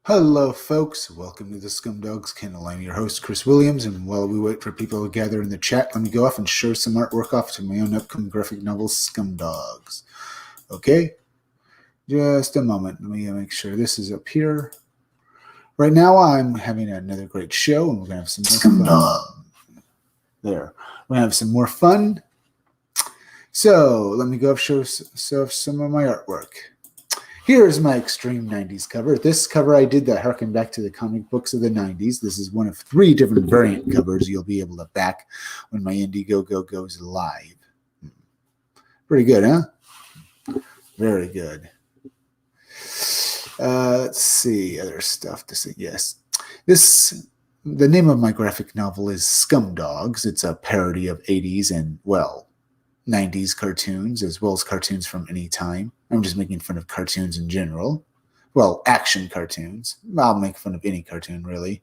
Hello, folks. Welcome to the Scumdogs Kennel. I'm your host, Chris Williams, and while we wait for people to gather in the chat, let me go off and share some artwork off to my own upcoming graphic novel, Scumdogs. Okay? Just a moment. Let me make sure this is up here. Right now, I'm having another great show, and we're going to have some more fun. There. We're going to have some more fun. So, let me go off and show some of my artwork. Here's my extreme 90s cover. This cover I did that harken back to the comic books of the 90s. This is one of 3 different variant covers you'll be able to back when my Indiegogo goes live. Pretty good, huh? Very good. Let's see, other stuff to say. Yes. The name of my graphic novel is Scumdogs. It's a parody of 80s and, 90s cartoons, as well as cartoons from any time. I'm just making fun of cartoons in general. Well, action cartoons. I'll make fun of any cartoon, really.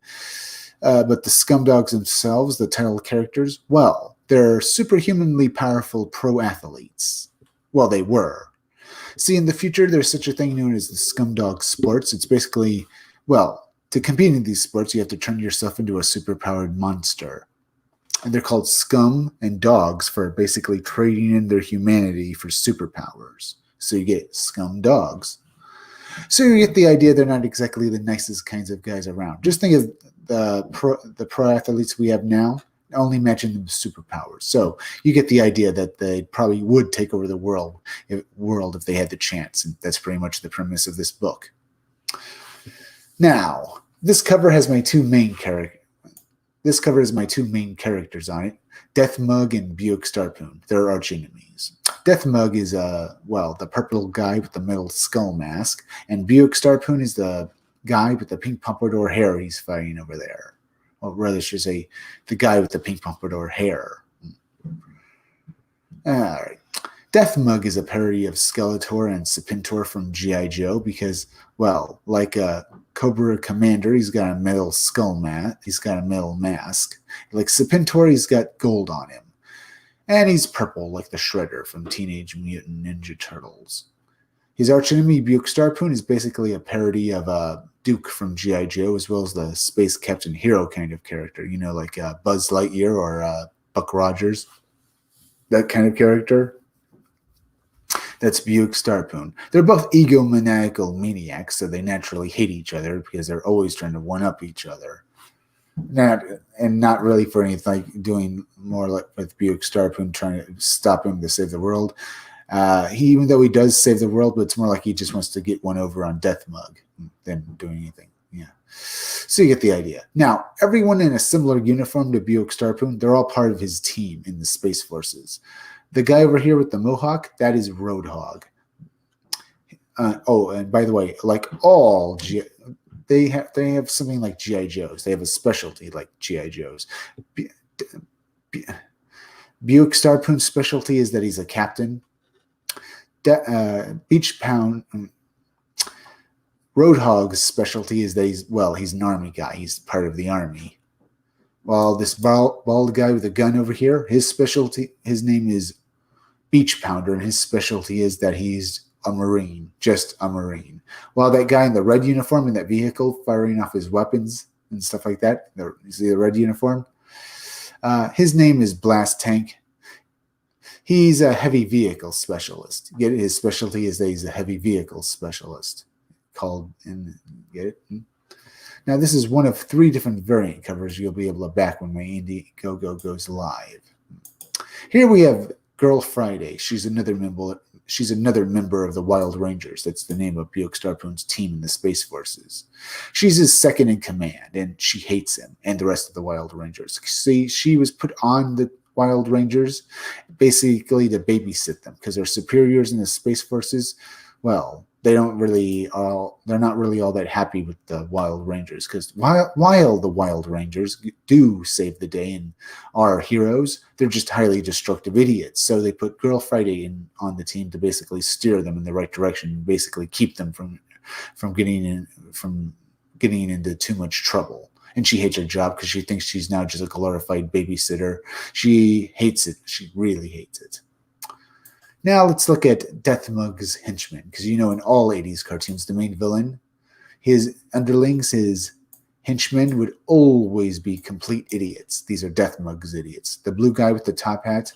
But the Scumdogs themselves, the title characters, they're superhumanly powerful pro athletes. Well, they were. See, in the future, there's such a thing known as the Scumdog Sports. It's basically, to compete in these sports, you have to turn yourself into a superpowered monster. And they're called scum and dogs for basically trading in their humanity for superpowers. So you get scum dogs. So you get the idea they're not exactly the nicest kinds of guys around. Just think of the pro athletes we have now, only imagine them as superpowers. So you get the idea that they probably would take over the world if they had the chance. And that's pretty much the premise of this book. Now, this cover has my two main characters. This cover has my 2 main characters on it, Deathmug and Buick Starpoon. They're arch enemies. Deathmug is, the purple guy with the metal skull mask, and Buick Starpoon is the guy with the pink pompadour hair he's fighting over there. Or rather, I should say, the guy with the pink pompadour hair. All right. Deathmug is a parody of Skeletor and Serpentor from G.I. Joe because, like a Cobra Commander, he's got a metal skull mat. He's got a metal mask. Like Serpentor, he's got gold on him. And he's purple, like the Shredder from Teenage Mutant Ninja Turtles. His archenemy, Buick Starpoon, is basically a parody of Duke from G.I. Joe, as well as the Space Captain Hero kind of character, like Buzz Lightyear or Buck Rogers. That kind of character. That's Buick Starpoon. They're both egomaniacal maniacs, so they naturally hate each other because they're always trying to one-up each other. Not really for anything, like doing more like with Buick Starpoon trying to stop him to save the world. Even though he does save the world, but it's more like he just wants to get one over on Deathmug than doing anything. Yeah. So you get the idea. Now, everyone in a similar uniform to Buick Starpoon, they're all part of his team in the Space Forces. The guy over here with the mohawk, that is Roadhog. And by the way, like all they have something like G.I. Joes. They have a specialty like G.I. Joes. Buick Starpoon's specialty is that he's a captain. Beach Pound Roadhog's specialty is that he's an army guy. He's part of the army. While this bald guy with a gun over here, his name is Beach Pounder, and his specialty is that he's a Marine, just a Marine. While that guy in the red uniform in that vehicle firing off his weapons and stuff like that, you see the red uniform? His name is Blast Tank. He's a heavy vehicle specialist. His specialty is that he's a heavy vehicle specialist. Get it? Now, this is one of 3 different variant covers you'll be able to back when my Indiegogo goes live. Here we have Girl Friday. She's another member of the Wild Rangers. That's the name of Buick Starpoon's team in the Space Forces. She's his second in command, and she hates him and the rest of the Wild Rangers. See, she was put on the Wild Rangers basically to babysit them because their superiors in the Space Forces, they're not really all that happy with the Wild Rangers because while the Wild Rangers do save the day and are heroes, they're just highly destructive idiots. So they put Girl Friday on the team to basically steer them in the right direction and basically keep them from getting into too much trouble. And she hates her job because she thinks she's now just a glorified babysitter. She hates it. She really hates it. Now let's look at Deathmug's henchman, because in all 80s cartoons, the main villain, his underlings, his henchmen, would always be complete idiots. These are Deathmug's idiots. The blue guy with the top hat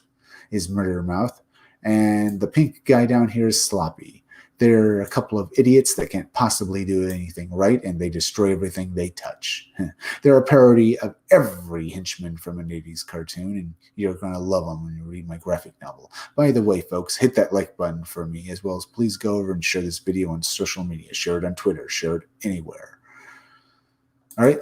is Murder Mouth, and the pink guy down here is Sloppy. They're a couple of idiots that can't possibly do anything right, and they destroy everything they touch. They're a parody of every henchman from an 80s cartoon, and you're going to love them when you read my graphic novel. By the way, folks, hit that like button for me, as well as please go over and share this video on social media. Share it on Twitter. Share it anywhere. All right?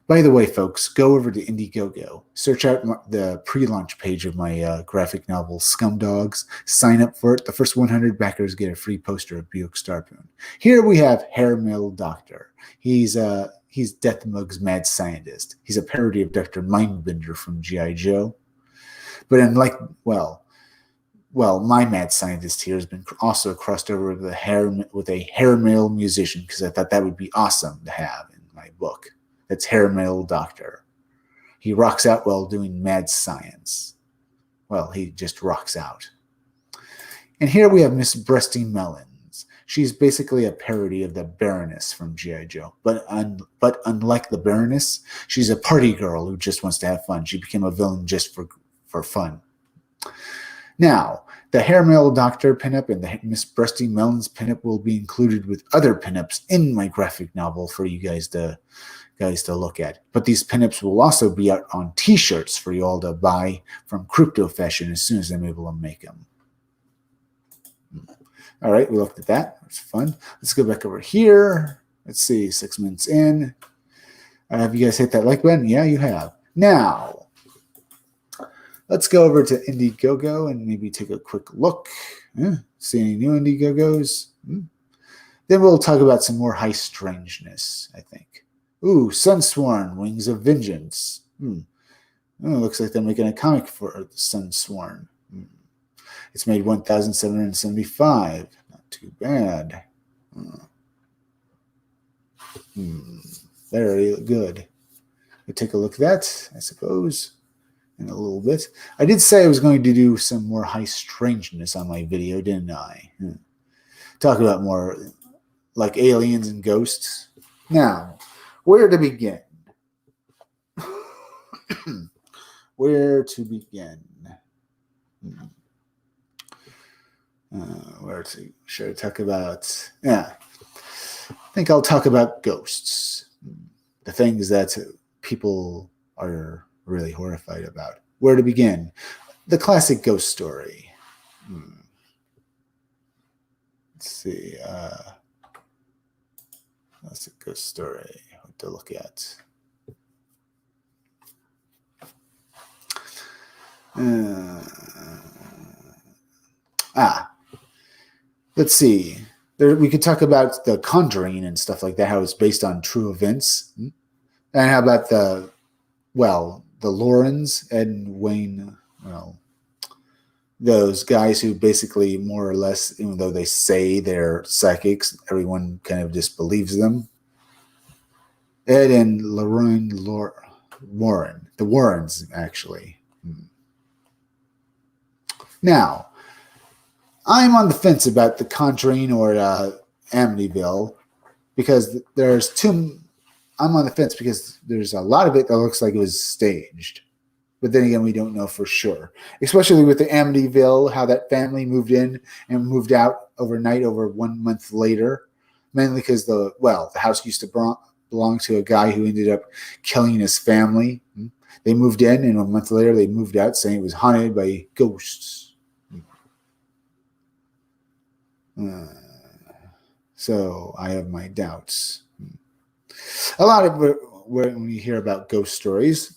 By the way, folks, go over to Indiegogo. Search out the pre-launch page of my graphic novel, Scumdogs. Sign up for it. The first 100 backers get a free poster of Buick Starpoon. Here we have Hair Metal Doctor. He's Deathmug's mad scientist. He's a parody of Dr. Mindbender from G.I. Joe. But unlike, well, my mad scientist here has been also crossed over with a hair metal musician, because I thought that would be awesome to have in my book. That's Hair Metal Doctor. He rocks out while doing mad science. Well, he just rocks out. And here we have Miss Breasty Melons. She's basically a parody of the Baroness from G.I. Joe. But unlike the Baroness, she's a party girl who just wants to have fun. She became a villain just for fun. Now, the Hair Metal Doctor pinup and the Miss Breasty Melons pinup will be included with other pinups in my graphic novel for you guys to look at. But these pinups will also be out on t-shirts for you all to buy from Crypto Fashion as soon as I'm able to make them. All right, we looked at that. It's fun. Let's go back over here. Let's see, 6 minutes in. Have you guys hit that like button? Yeah, you have. Now, let's go over to Indiegogo and maybe take a quick look. See any new Indiegogos? Then we'll talk about some more high strangeness, I think. Ooh, Sunsworn, Wings of Vengeance. Oh, looks like they're making a comic for the Sunsworn. It's made 1,775. Not too bad. Very good. We'll take a look at that, I suppose, in a little bit. I did say I was going to do some more high strangeness on my video, didn't I? Talk about more like aliens and ghosts. Now, where to begin? Where to begin? Should I talk about? Yeah, I think I'll talk about ghosts. The things that people are really horrified about. Where to begin? The classic ghost story. Let's see. That's a ghost story to look at. Let's see. We could talk about The Conjuring and stuff like that, how it's based on true events. And how about the Laurens, Ed and Wayne, those guys who basically more or less, even though they say they're psychics, everyone kind of disbelieves them. Ed and Lorraine Warren. The Warrens, actually. Now, I'm on the fence about The Conjuring or Amityville because I'm on the fence because there's a lot of it that looks like it was staged. But then again, we don't know for sure. Especially with the Amityville, how that family moved in and moved out overnight over 1 month later. Mainly because the house used to belong to a guy who ended up killing his family. They moved in, and 1 month later they moved out saying it was haunted by ghosts. So I have my doubts. A lot of when you hear about ghost stories,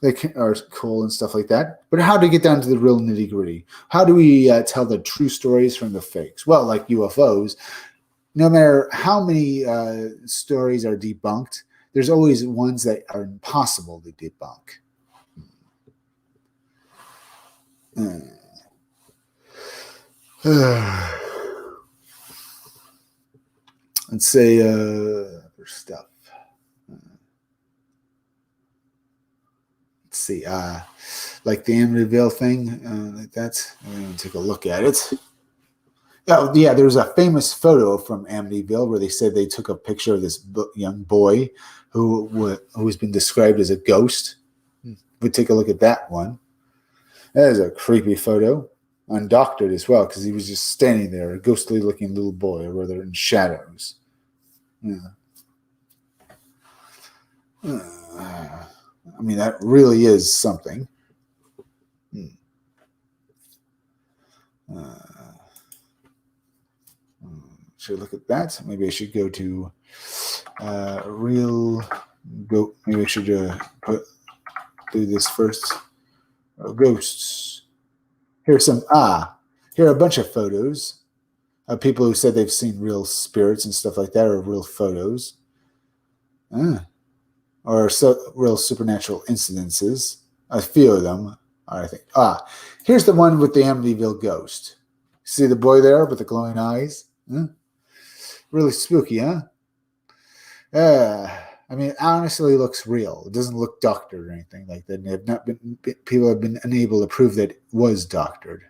they are cool and stuff like that. But how to get down to the real nitty gritty? How do we tell the true stories from the fakes? Well, like UFOs, no matter how many stories are debunked, there's always ones that are impossible to debunk. Let's say other stuff. Let's see, like the Amityville thing, like that. I'm going to take a look at it. Oh, yeah, there's a famous photo from Amityville where they said they took a picture of this young boy who's been described as a ghost. We'll take a look at that one. That is a creepy photo, undoctored as well, because he was just standing there, a ghostly-looking little boy, or rather in shadows. Yeah. I mean, that really is something. Should I look at that? Maybe I should go to maybe I should do this first. Ghosts. Here are a bunch of photos of people who said they've seen real spirits and stuff like that, or real photos. Or real supernatural incidences. A few of them, I think. Here's the one with the Amityville ghost. See the boy there with the glowing eyes? Really spooky, huh? I mean, it honestly looks real. It doesn't look doctored or anything like that. People have been unable to prove that it was doctored.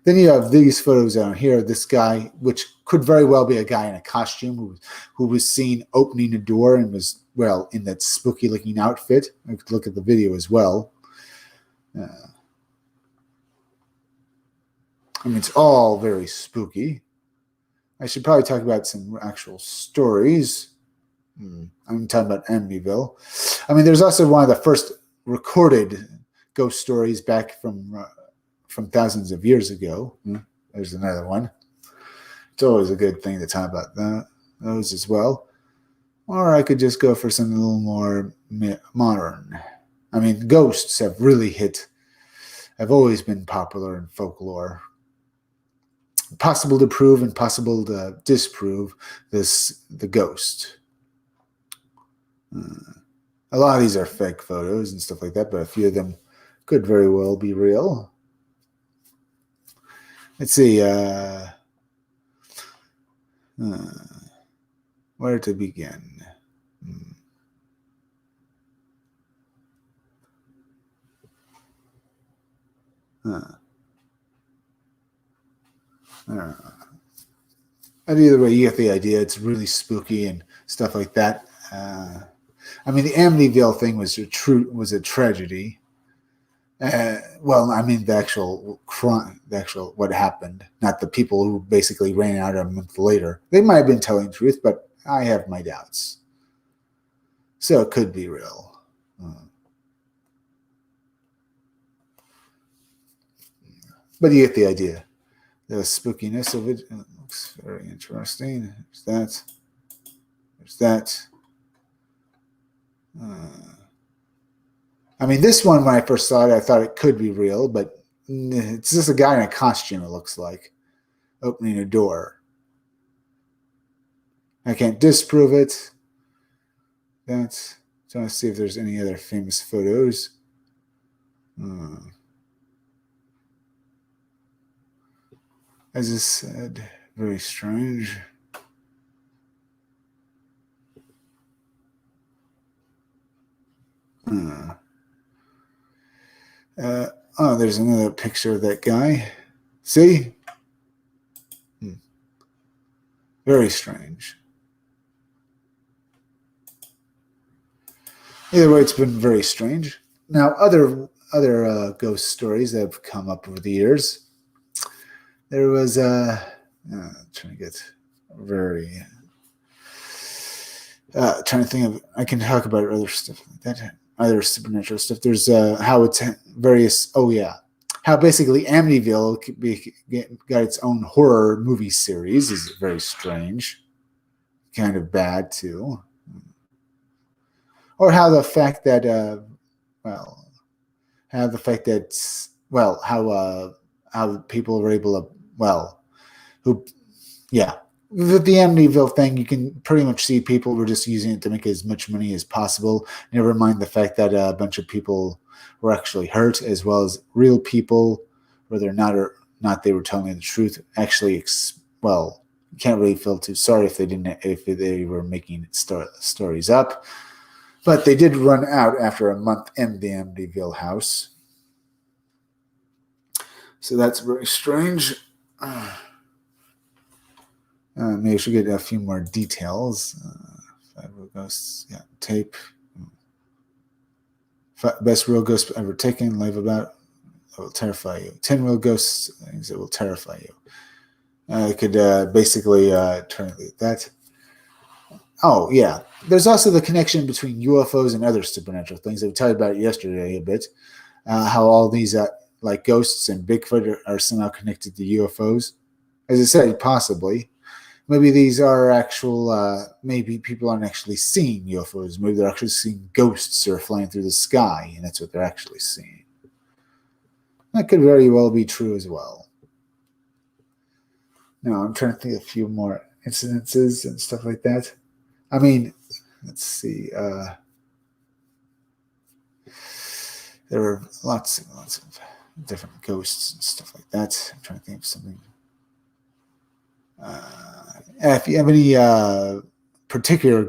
Then you have these photos down here. This guy, which could very well be a guy in a costume who was seen opening a door and was, well, in that spooky-looking outfit. You could look at the video as well. I mean, it's all very spooky. I should probably talk about some actual stories. I'm talking about Amityville. I mean, there's also one of the first recorded ghost stories back from thousands of years ago. There's another one. It's always a good thing to talk about those as well. Or I could just go for something a little more modern. I mean, ghosts have always been popular in folklore. Possible to prove and possible to disprove the ghost. A lot of these are fake photos and stuff like that, but a few of them could very well be real. Let's see. Where to begin? And either way, you get the idea. It's really spooky and stuff like that. I mean, the Amityville thing was a tragedy. Well, I mean, the actual crime, what happened, not the people who basically ran out a month later. They might have been telling the truth, but I have my doubts. So it could be real. But you get the idea. The spookiness of it looks very interesting. There's that. I mean, this one, when I first saw it, I thought it could be real, but it's just a guy in a costume, it looks like, opening a door. I can't disprove it. Trying to see if there's any other famous photos. As I said, very strange. There's another picture of that guy. See? Very strange. Either way, it's been very strange. Now, other ghost stories that have come up over the years. There was trying to get very trying to think of. I can talk about other stuff like that, other supernatural stuff. There's how it's various. Oh yeah, how basically Amityville got its own horror movie series is very strange, kind of bad too. Or how the fact that how people are able to with the Amityville thing, you can pretty much see people were just using it to make as much money as possible. Never mind the fact that a bunch of people were actually hurt, as well as real people, whether or not they were telling the truth. Actually, you can't really feel too sorry if they were making stories up. But they did run out after a month in the Amityville house. So that's very strange. Maybe I should get a few more details. Five real ghosts, yeah, tape. Best real ghost ever taken. Live about that will terrify you. 10 real ghosts things that will terrify you. I could basically turn that. Oh yeah, there's also the connection between UFOs and other supernatural things that we talked about yesterday a bit. How all these like ghosts and Bigfoot are somehow connected to UFOs. As I said, possibly. Maybe these are actual, maybe people aren't actually seeing UFOs. Maybe they're actually seeing ghosts that are flying through the sky, and that's what they're actually seeing. That could very well be true as well. Now, I'm trying to think of a few more incidences and stuff like that. I mean, let's see. There were lots of different ghosts and stuff like that. I'm trying to think of something. If you have any particular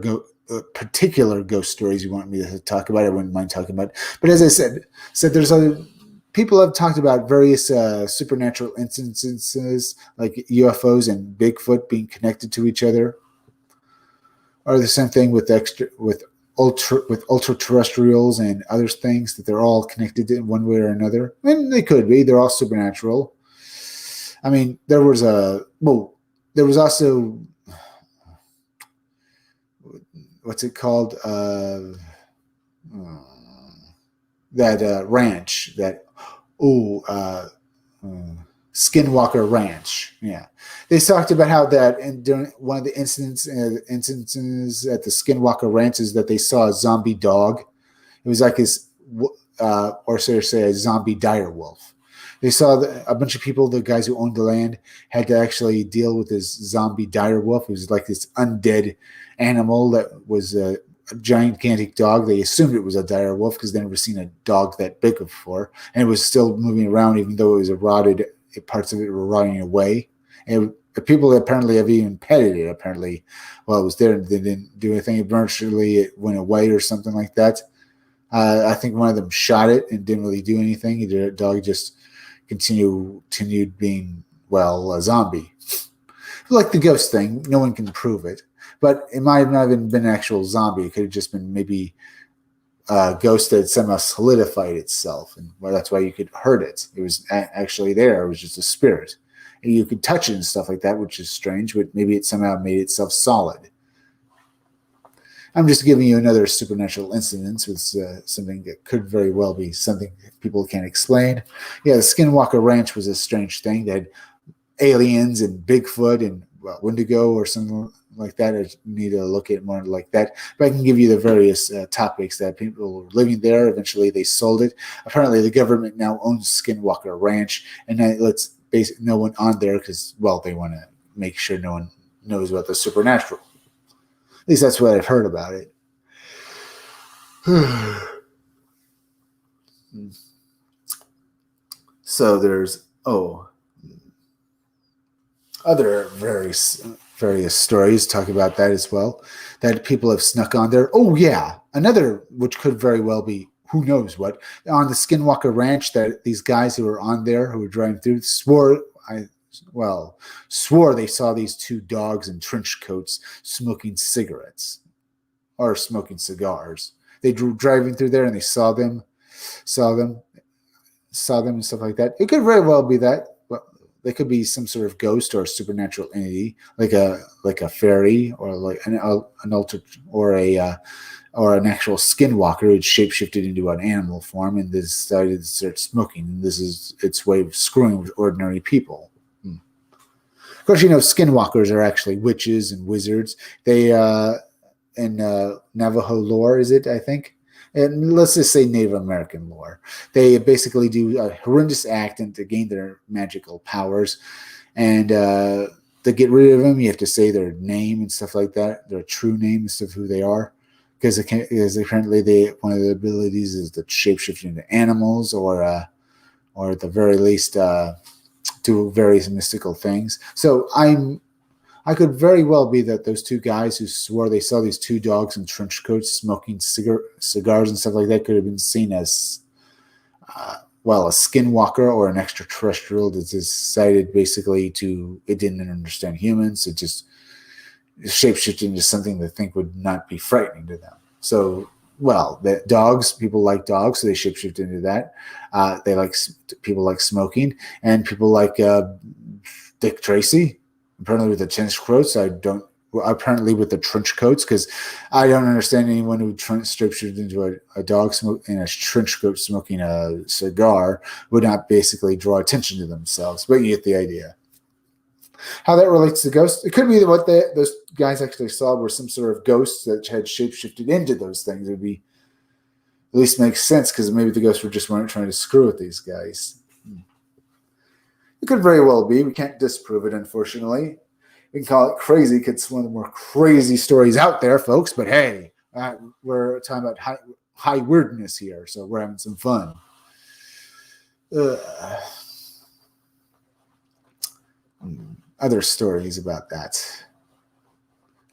ghost stories you want me to talk about, I wouldn't mind talking about. But as I said there's other people have talked about various supernatural instances like UFOs and Bigfoot being connected to each other, or the same thing with ultra terrestrials and other things, that they're all connected in one way or another. And they could be. They're all supernatural. I mean, there was also, what's it called? That ranch, Skinwalker Ranch. Yeah. They talked about how that, and during one of the instances at the Skinwalker Ranch, is that they saw a zombie dog. It was like this, or say a zombie dire wolf. They saw a bunch of people, the guys who owned the land, had to actually deal with this zombie dire wolf. It was like this undead animal that was a gigantic dog. They assumed it was a dire wolf because they'd never seen a dog that big before, and it was still moving around even though it was rotted. Parts of it were rotting away. And the people that apparently have even petted it, apparently, while it was there, they didn't do anything. Eventually, it went away or something like that. I think one of them shot it and didn't really do anything. The dog just continued being, a zombie. Like the ghost thing, no one can prove it. But it might have not even been an actual zombie. It could have just been maybe a ghost that somehow solidified itself. And that's why you could hurt it. It was actually there. It was just a spirit. And you could touch it and stuff like that, which is strange, but maybe it somehow made itself solid. I'm just giving you another supernatural incident with something that could very well be something people can't explain. Yeah, the Skinwalker Ranch was a strange thing. They had aliens and Bigfoot and Wendigo or something like that. I need to look at more like that. But I can give you the various topics that people were living there. Eventually, they sold it. Apparently, the government now owns Skinwalker Ranch, and that lets no one on there because, they want to make sure no one knows about the supernatural. At least that's what I've heard about it. So there's other various stories talk about that as well, that people have snuck on there. Oh yeah, another which could very well be, who knows what, on the Skinwalker Ranch, that these guys who were on there who were driving through swore they saw these two dogs in trench coats smoking cigarettes or smoking cigars. They were driving through there and they saw them and stuff like that. It could very well be that. They could be some sort of ghost or supernatural entity, like a fairy, or like an alter, or an actual skinwalker who shapeshifted into an animal form and decided to start smoking. This is its way of screwing with ordinary people. Of course, skinwalkers are actually witches and wizards. They in Navajo lore, is it? I think. And let's just say Native American lore. They basically do a horrendous act and to gain their magical powers. And to get rid of them, you have to say their name and stuff like that, their true name and stuff, who they are. Because apparently one of the abilities is to shapeshift into animals, or at the very least do various mystical things. So I could very well be that those two guys who swore they saw these two dogs in trench coats smoking cigars and stuff like that could have been seen as, a skinwalker or an extraterrestrial that decided basically it didn't understand humans. It just shapeshift into something they think would not be frightening to them. So, well, the dogs, people like dogs, so they shapeshift into that. They like people like smoking, and people like Dick Tracy, apparently with the trench coats. Apparently with the trench coats, because I don't understand anyone who shapeshift into a dog in a trench coat smoking a cigar would not basically draw attention to themselves. But you get the idea. How that relates to ghosts, it could be that what those guys actually saw were some sort of ghosts that had shapeshifted into those things. It would be at least makes sense, because maybe the ghosts weren't trying to screw with these guys. It could very well be. We can't disprove it, unfortunately. We can call it crazy because it's one of the more crazy stories out there, folks. But hey, we're talking about high weirdness here, so we're having some fun. Other stories about that.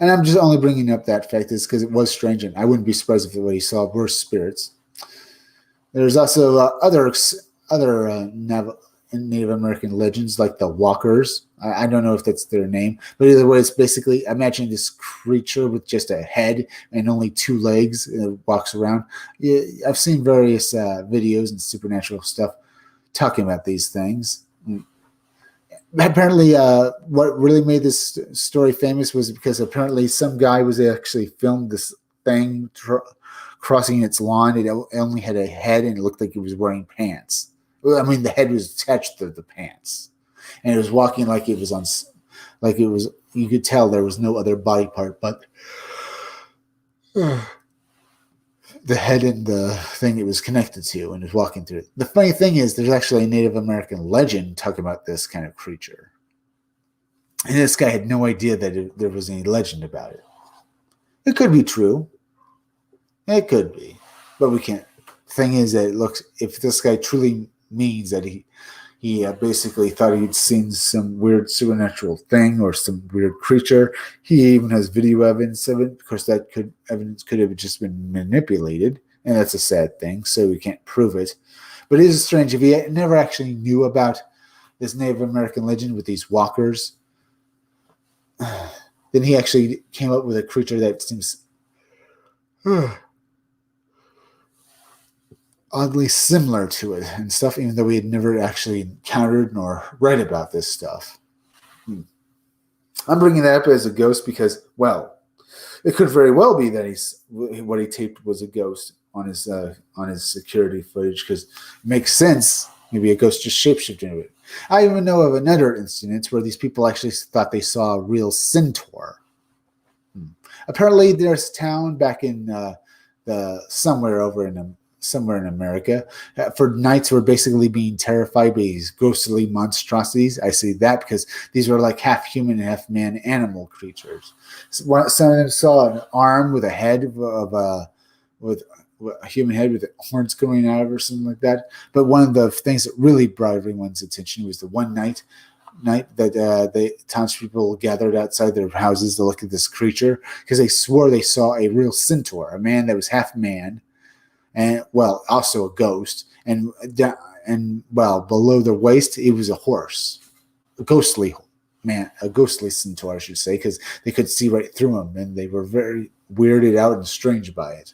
And I'm just only bringing up that fact is because it was strange, and I wouldn't be surprised if what he saw were spirits. There's also other Native American legends like the Walkers. I don't know if that's their name, but either way, it's basically, imagine this creature with just a head and only 2 legs and walks around. I've seen various videos and supernatural stuff talking about these things. Apparently, what really made this story famous was because apparently some guy was actually filmed this thing crossing its lawn. It only had a head and it looked like it was wearing pants. I mean, the head was attached to the pants, and it was walking like it was on, like it was. You could tell there was no other body part but the head and the thing it was connected to, and was walking through it. The funny thing is, there's actually a Native American legend talking about this kind of creature, and this guy had no idea that there was any legend about it. It could be true. It could be, but we can't. Thing is that it looks, if this guy truly means that he basically thought he'd seen some weird supernatural thing or some weird creature. He even has video evidence of it. Of course, that evidence could have just been manipulated, and that's a sad thing, so we can't prove it. But it is strange. If he never actually knew about this Native American legend with these walkers, then he actually came up with a creature that seems oddly similar to it and stuff, even though we had never actually encountered nor read about this stuff. I'm bringing that up as a ghost because, well, it could very well be that what he taped was a ghost on his security footage, because it makes sense. Maybe a ghost just shapeshifted into it. I even know of another incident where these people actually thought they saw a real centaur. Apparently, there's a town back in somewhere in America, for nights we're basically being terrified by these ghostly monstrosities. I say that because these were like half human and half man animal creatures. Some of them saw an arm with a head with a human head with horns coming out of it or something like that. But one of the things that really brought everyone's attention was the one night that the townspeople gathered outside their houses to look at this creature, because they swore they saw a real centaur, a man that was half man, and, well, also a ghost, and well, below the waist, it was a horse, a ghostly centaur, I should say, because they could see right through him, and they were very weirded out and strange by it.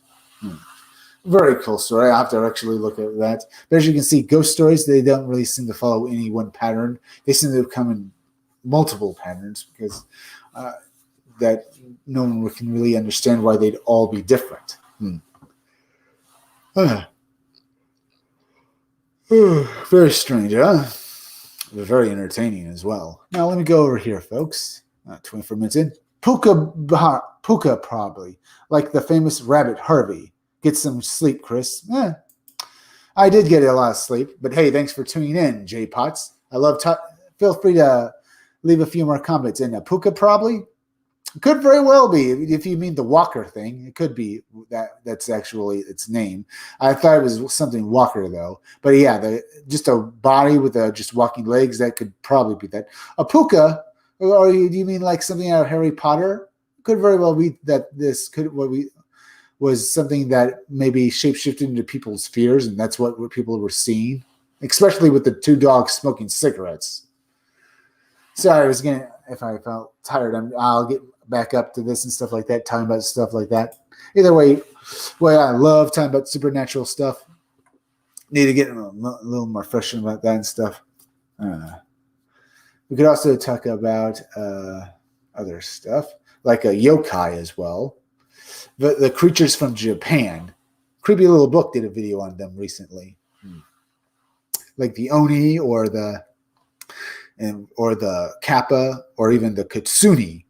Very cool story. I have to actually look at that. But as you can see, ghost stories, they don't really seem to follow any one pattern. They seem to come in multiple patterns, because that no one can really understand why they'd all be different. Very strange, huh? But very entertaining as well. Now, let me go over here, folks. 24 minutes in. Puka probably, like the famous rabbit Harvey. Get some sleep, Chris. I did get a lot of sleep, but hey, thanks for tuning in, J Potts. I love feel free to leave a few more comments. And Puka probably could very well be, if you mean the walker thing. It could be that's actually its name. I thought it was something walker though. But yeah, just a body with just walking legs, that could probably be that. A Puka, or do you mean like something out of Harry Potter? Could very well be that this was something that maybe shapeshifted into people's fears, and that's what people were seeing, especially with the 2 dogs smoking cigarettes. Sorry, if I felt tired, back up to this and stuff like that, talking about stuff like that. Either way, well, I love talking about supernatural stuff. Need to get a little more fresh about that and stuff. We could also talk about other stuff, like a yokai as well. The creatures from Japan. Creepy Little Book did a video on them recently. Like the Oni or the Kappa or even the Kitsune.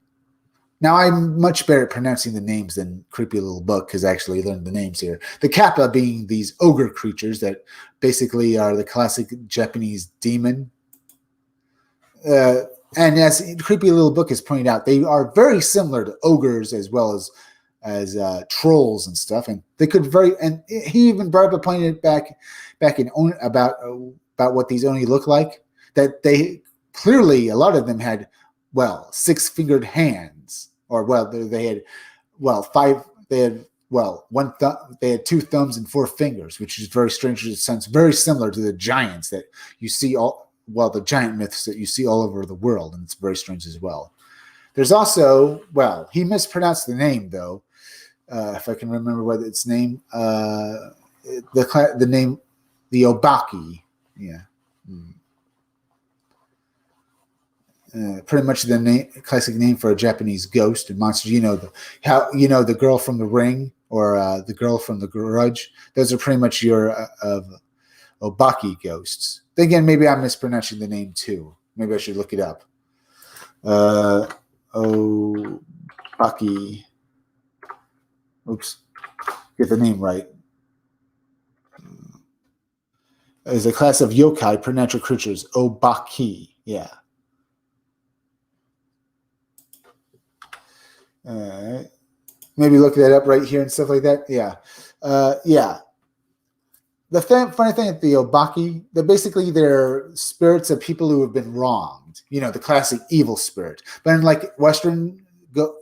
Now, I'm much better at pronouncing the names than Creepy Little Book because I actually learned the names here. The Kappa being these ogre creatures that basically are the classic Japanese demon. And as Creepy Little Book has pointed out, they are very similar to ogres as well as trolls and stuff. And they could and he even brought up a point back in about what these Oni look like, that they clearly, a lot of them had, 6-fingered hands. Or they had they had 2 thumbs and 4 fingers, which is very strange. It sounds very similar to the giants that you see the giant myths that you see all over the world, and it's very strange as well. There's also, he mispronounced the name though. If I can remember what its name, the name, the Obaki, yeah. Pretty much the classic name for a Japanese ghost and monster. The girl from The Ring or the girl from The Grudge. Those are pretty much your Obaki ghosts. Then again, maybe I'm mispronouncing the name too. Maybe I should look it up. Obaki. Oops, get the name right. Is a class of yokai, preternatural creatures. Obaki, yeah. Maybe look that up right here and stuff like that. Yeah. The funny thing at the Obaki, they're spirits of people who have been wronged. The classic evil spirit. But in like Western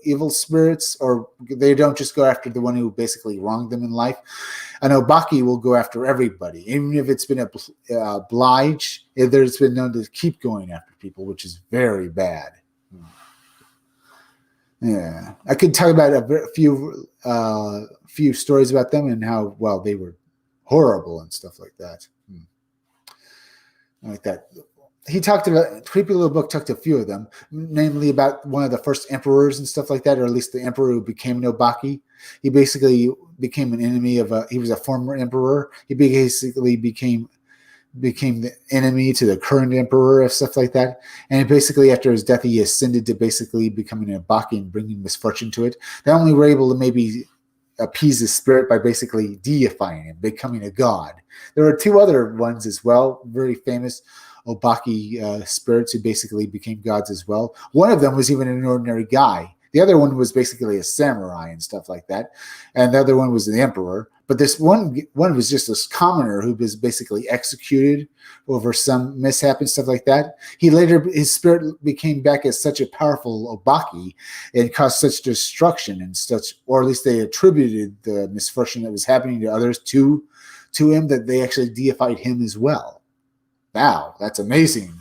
evil spirits, or they don't just go after the one who basically wronged them in life. An Obaki will go after everybody, even if it's been obliged. There's been known to keep going after people, which is very bad. Yeah, I could talk about a few stories about them and how they were horrible and stuff like that. Like that. He talked about Creepy Little Book. Talked to a few of them, namely about one of the first emperors and stuff like that, or at least the emperor who became an Obaki. He basically became an enemy he was a former emperor. He basically became the enemy to the current emperor and stuff like that. And basically after his death, he ascended to basically becoming an Obaki and bringing misfortune to it. They only were able to maybe appease his spirit by basically deifying him, becoming a god. There were 2 other ones as well, very famous Obaki spirits who basically became gods as well. One of them was even an ordinary guy. The other one was basically a samurai and stuff like that. And the other one was the emperor. But this one was just this commoner who was basically executed over some mishap and stuff like that. His spirit became back as such a powerful Obaki and caused such destruction and such, or at least they attributed the misfortune that was happening to others to him, that they actually deified him as well. Wow, that's amazing.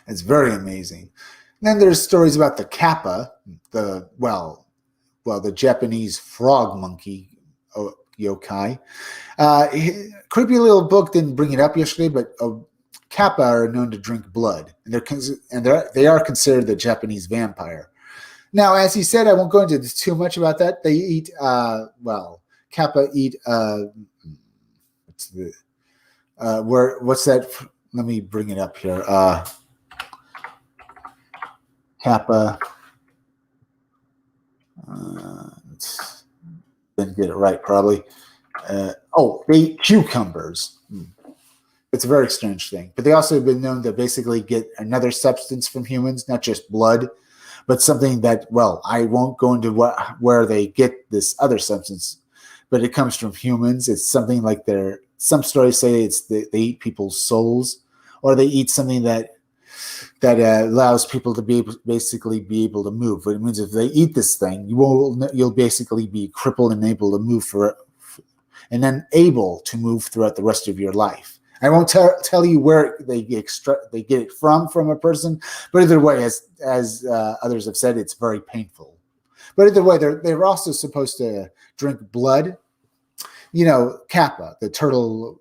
It's very amazing. Then there's stories about the Kappa, the Japanese frog monkey yokai. Creepy Little Book didn't bring it up yesterday, but Kappa are known to drink blood, and they are considered the Japanese vampire. Now, as he said, I won't go into too much about that. They eat Kappa eat what's that? Let me bring it up here. Kappa. Didn't get it right, probably. They eat cucumbers. It's a very strange thing. But they also have been known to basically get another substance from humans, not just blood, but something that, I won't go into where they get this other substance, but it comes from humans. It's something like some stories say they eat people's souls, or they eat something that allows people to be able to move. It means if they eat this thing, you'll basically be crippled and able to move and then able to move throughout the rest of your life. I won't tell you where they get it from a person, but either way, as others have said, it's very painful. But either way, they're also supposed to drink blood. Kappa, the turtle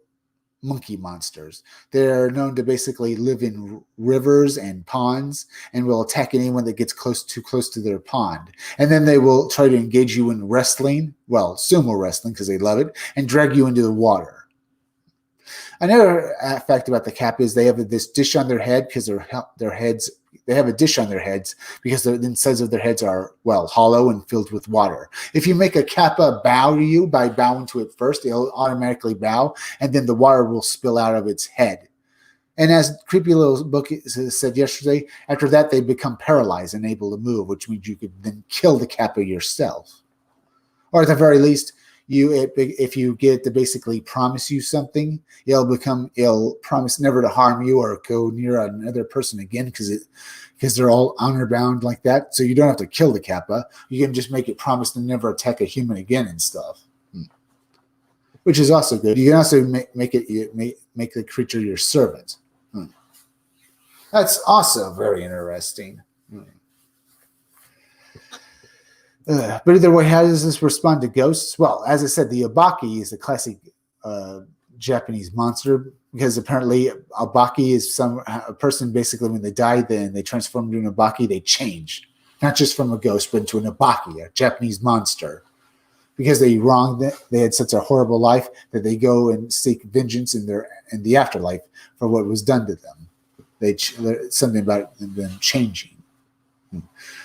monkey monsters. They're known to basically live in rivers and ponds and will attack anyone that gets too close to their pond. And then they will try to engage you in wrestling, well, sumo wrestling because they love it, and drag you into the water. Another fact about the Kappa is they have this dish on their head because their heads. They have a dish on their heads because the insides of their heads are, well, hollow and filled with water. If you make a Kappa bow to you by bowing to it first, it'll automatically bow, and then the water will spill out of its head. And as Creepy Little Book said yesterday, after that, they become paralyzed and able to move, which means you could then kill the Kappa yourself. Or at the very least, if you get to basically promise you something, it'll promise never to harm you or go near another person again because they're all honor bound like that. So you don't have to kill the Kappa. You can just make it promise to never attack a human again and stuff, which is also good. You can also make the creature your servant. That's also very interesting. But either way, how does this respond to ghosts? Well, as I said, the Obaki is a classic Japanese monster because apparently Obaki is a person basically when they die, then they transform into an Obaki, they change, not just from a ghost, but into an Obaki, a Japanese monster. Because they wronged them, they had such a horrible life that they go and seek vengeance in the afterlife for what was done to them. There's something about them changing.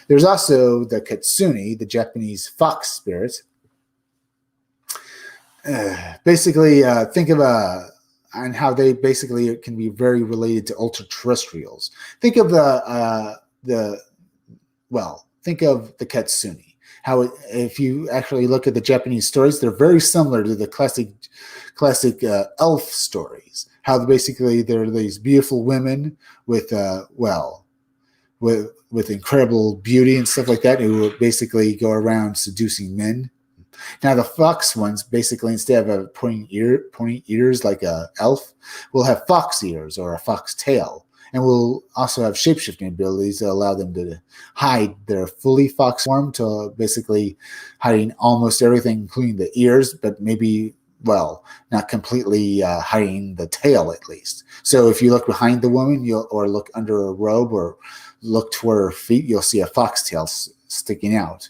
There's also the Kitsune, the Japanese fox spirit. Basically, think of and how they basically can be very related to ultra-terrestrials. Think of think of the Kitsune. If you actually look at the Japanese stories, they're very similar to the classic elf stories. How basically they're these beautiful women with incredible beauty and stuff like that who basically go around seducing men. Now the fox ones basically instead of a pointy ears like a elf, will have fox ears or a fox tail, and will also have shapeshifting abilities that allow them to hide their fully fox form to basically hiding almost everything, including the ears, but maybe not completely hiding the tail at least. So if you look behind the woman, or look under a robe, or look toward her feet, you'll see a foxtail sticking out.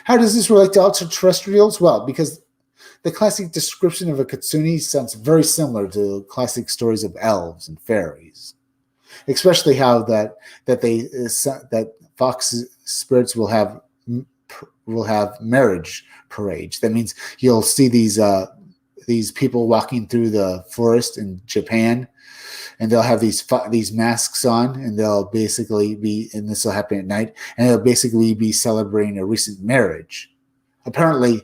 How does this relate to ultra-terrestrials? Well, because the classic description of a Kitsune sounds very similar to classic stories of elves and fairies, especially how that fox spirits will have marriage parades. That means you'll see these people walking through the forest in Japan, and they'll have these masks on, and they'll basically be, and this will happen at night, and they'll basically be celebrating a recent marriage. Apparently,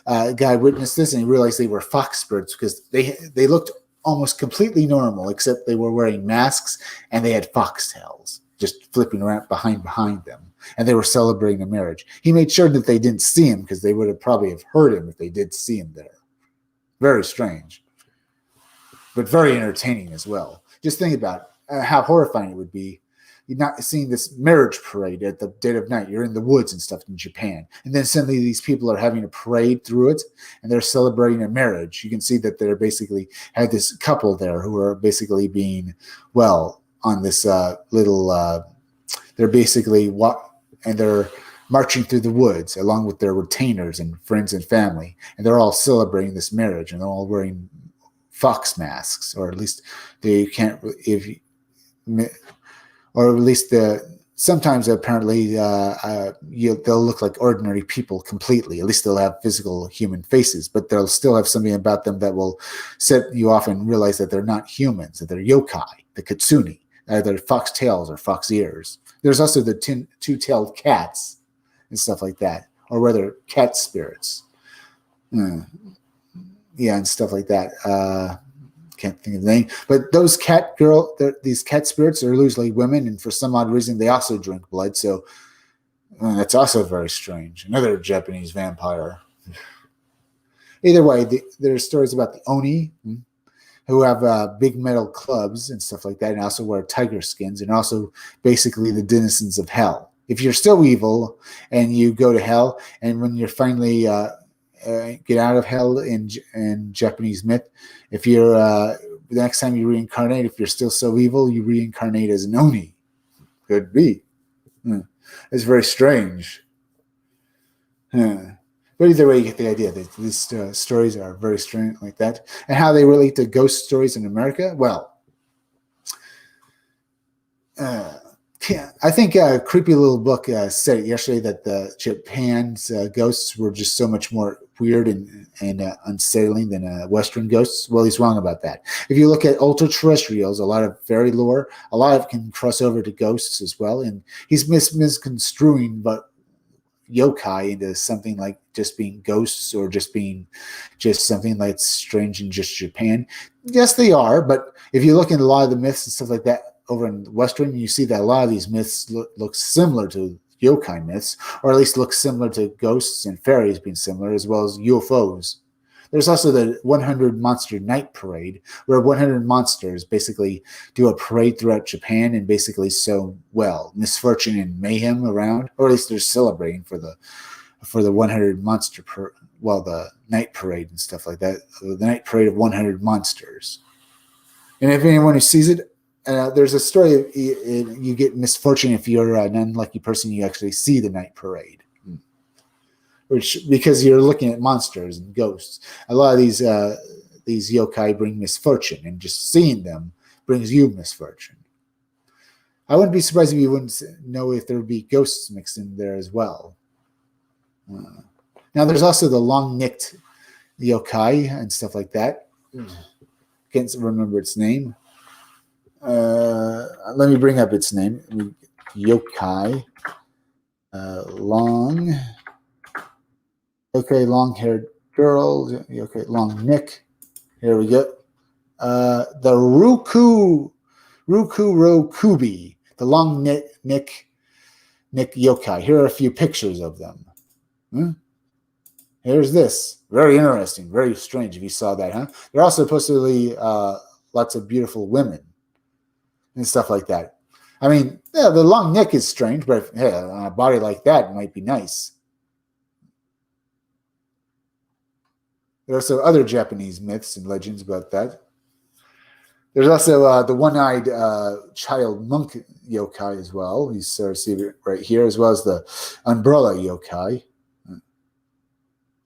a guy witnessed this and he realized they were fox spirits because they looked almost completely normal, except they were wearing masks and they had foxtails just flipping around behind them, and they were celebrating a marriage. He made sure that they didn't see him because they would have probably heard him if they did see him there. Very strange, but very entertaining as well. Just think about how horrifying it would be. You're not seeing this marriage parade at the dead of night. You're in the woods and stuff in Japan. And then suddenly these people are having a parade through it and they're celebrating a marriage. You can see that they're basically had this couple there who are basically being, on this they're basically and they're marching through the woods along with their retainers and friends and family. And they're all celebrating this marriage and they're all wearing fox masks, or at least they can't, or at least sometimes apparently they'll look like ordinary people completely. At least they'll have physical human faces, but they'll still have something about them that will set you off and realize that they're not humans, that they're yokai, the Kitsune, either fox tails or fox ears. There's also the two-tailed cats and stuff like that, or rather cat spirits. And stuff like that. Can't think of the name, but those these cat spirits are usually women, and for some odd reason they also drink blood. So that's also very strange. Another Japanese vampire. Either way, there are stories about the Oni. who have big metal clubs and stuff like that, and also wear tiger skins, and also basically the denizens of hell. If you're still evil and you go to hell, and when you're finally get out of hell in Japanese myth, if you're the next time you reincarnate, if you're still so evil, you reincarnate as an oni. Could be. It's very strange. But either way, you get the idea that these stories are very strange like that. And how they relate to ghost stories in America? Well, I think a creepy little book said yesterday that Japan's ghosts were just so much more weird and unsettling than Western ghosts. Well, he's wrong about that. If you look at ultra-terrestrials, a lot of fairy lore, a lot of it can cross over to ghosts as well. And he's misconstruing but yokai into something like just being ghosts or just being just something that's strange in just Japan. Yes, they are. But if you look at a lot of the myths and stuff like that, over in Western, you see that a lot of these myths look similar to yokai myths, or at least look similar to ghosts and fairies being similar, as well as UFOs. There's also the 100 Monster Night Parade, where 100 monsters basically do a parade throughout Japan and basically sow, well, misfortune and mayhem around, or at least they're celebrating for the 100 monster, the night parade and stuff like that, the night parade of 100 monsters. And if anyone who sees it, there's a story you get misfortune if you're an unlucky person, you actually see the night parade, which because you're looking at monsters and ghosts. A lot of these yokai bring misfortune, and just seeing them brings you misfortune. I wouldn't be surprised if you wouldn't know if there would be ghosts mixed in there as well. Now there's also the long-necked yokai and stuff like that. Can't remember its name. Let me bring up its name. Yokai. Long-haired girl. Yokai, long neck. Here we go. The Rukurokubi. The long neck yokai. Here are a few pictures of them. Here's this. Very interesting. Very strange if you saw that, huh? They're also supposedly lots of beautiful women and stuff like that. I mean, yeah, the long neck is strange, but on a body like that, it might be nice. There are also other Japanese myths and legends about that. There's also the one-eyed child monk yokai as well. You sort of see it right here, as well as the umbrella yokai.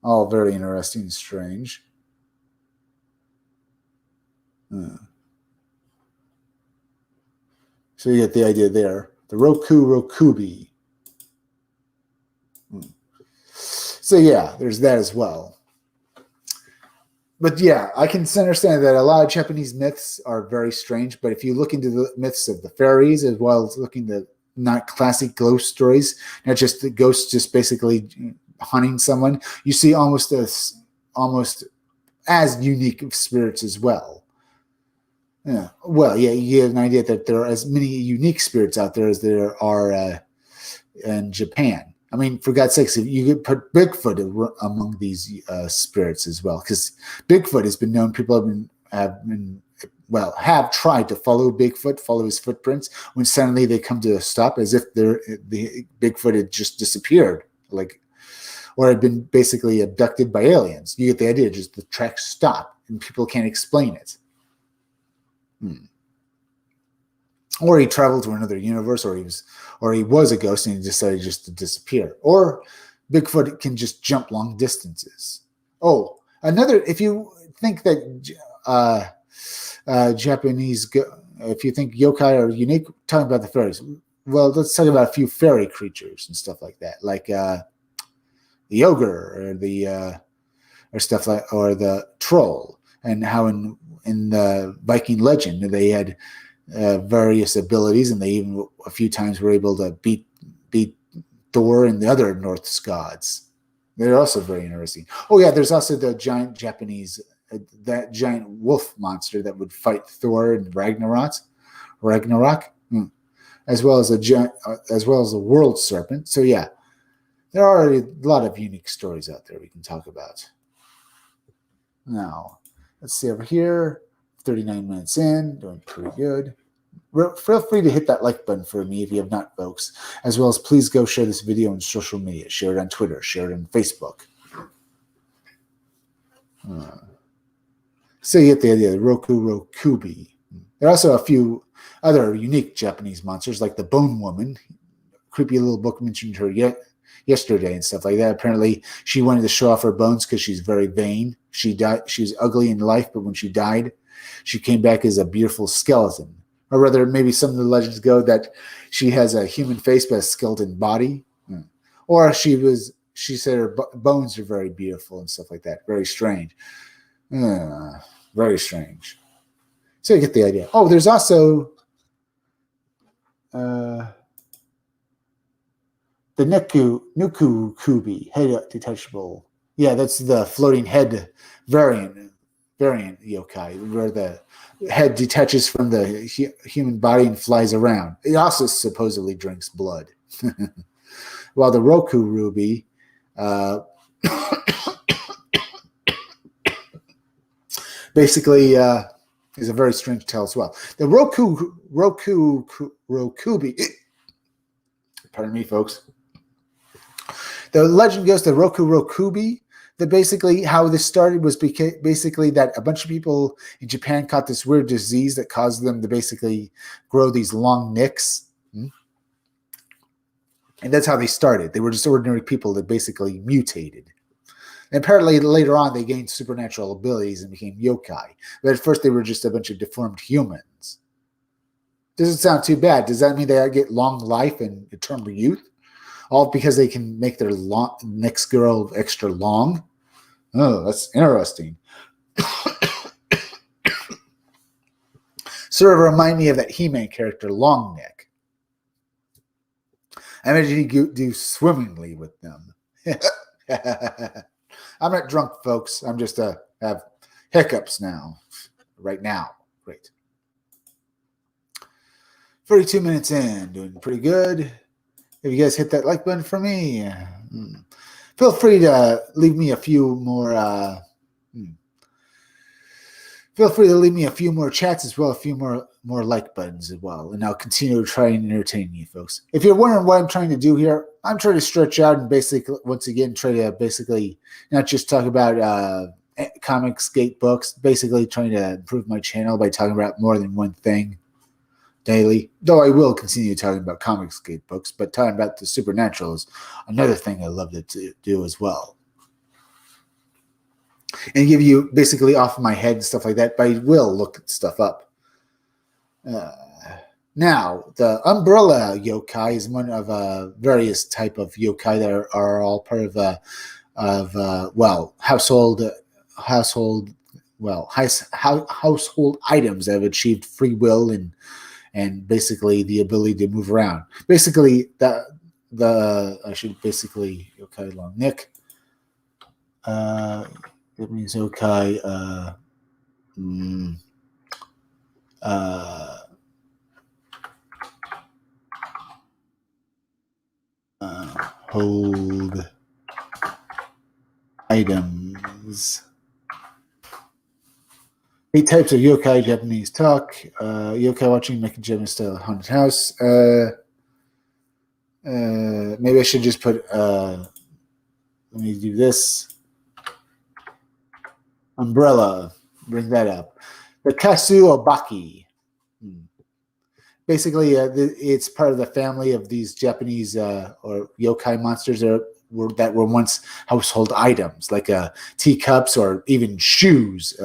All very interesting and strange. So you get the idea there. The Rokubi. So yeah, there's that as well. But yeah, I can understand that a lot of Japanese myths are very strange. But if you look into the myths of the fairies, as well as looking at not classic ghost stories, not just the ghosts just basically hunting someone, you see almost as unique spirits as well. Yeah. Well, yeah, you get an idea that there are as many unique spirits out there as there are in Japan. I mean, for God's sakes, if you could put Bigfoot among these spirits as well, because Bigfoot has been known. People have tried to follow Bigfoot, follow his footprints, when suddenly they come to a stop, as if the Bigfoot had just disappeared, or had been basically abducted by aliens. You get the idea; just the tracks stop, and people can't explain it. Or he traveled to another universe, or he was a ghost and he decided just to disappear. Or Bigfoot can just jump long distances. Oh, if you think that Japanese, if you think yokai are unique, talking about the fairies. Well, let's talk about a few fairy creatures and stuff like that, like the ogre or the troll, and how in the Viking legend they had various abilities, and they even a few times were able to beat Thor and the other Norse gods. They're also very interesting. Oh yeah, there's also the giant Japanese, that giant wolf monster that would fight Thor and Ragnarok, as well as the world serpent. So yeah, there are a lot of unique stories out there we can talk about. Now, let's see over here. 39 minutes in, doing pretty good. Feel free to hit that like button for me if you have not, folks. As well as please go share this video on social media. Share it on Twitter. Share it on Facebook. So you get the idea. The Rokubi. There are also a few other unique Japanese monsters, like the Bone Woman. Creepy little book mentioned her yesterday and stuff like that. Apparently, she wanted to show off her bones because she's very vain. She died. She was ugly in life, but when she died, she came back as a beautiful skeleton. Or rather, maybe some of the legends go that she has a human face but a skeleton body. Or she said her bones are very beautiful and stuff like that. Very strange. Very strange. So you get the idea. Oh, there's also the Nuku Kubi, head detachable. Yeah, that's the floating head variant yokai, where the head detaches from the human body and flies around. It also supposedly drinks blood. While the Roku Ruby basically is a very strange tale as well. The Rokubi, pardon me, folks. The legend goes to Rokubi. That basically how this started was basically that a bunch of people in Japan caught this weird disease that caused them to basically grow these long necks. And that's how they started. They were just ordinary people that basically mutated. And apparently later on they gained supernatural abilities and became yokai. But at first they were just a bunch of deformed humans. Doesn't sound too bad. Does that mean they get long life and eternal youth? All because they can make their necks grow extra long? Oh, that's interesting. Sort of remind me of that He-Man character, Long Neck. I imagine he do swimmingly with them. I'm not drunk, folks. I'm just have hiccups now. Right now. Great. 32 minutes in. Doing pretty good. If you guys hit that like button for me, feel free to leave me a few more. Feel free to leave me a few more chats as well, a few more like buttons as well, and I'll continue to try and entertain you, folks. If you're wondering what I'm trying to do here, I'm trying to stretch out and basically, once again, try to basically not just talk about Comicsgate books, basically trying to improve my channel by talking about more than one thing daily, though I will continue talking about Comicsgate books, but talking about the supernatural is another thing I love to do as well. And give you basically off my head and stuff like that, but I will look stuff up. Now, the Umbrella yokai is one of various type of yokai that are all part of household items that have achieved free will and basically the ability to move around. Basically, I should basically yokai long neck. It means yokai. Hold items. 8 types of yokai Japanese talk. Yokai watching, making Japanese style haunted house. Maybe I should just put. Let me do this. Umbrella. Bring that up. The Kasu Obaki. Basically, it's part of the family of these Japanese or yokai monsters that were once household items, like teacups or even shoes.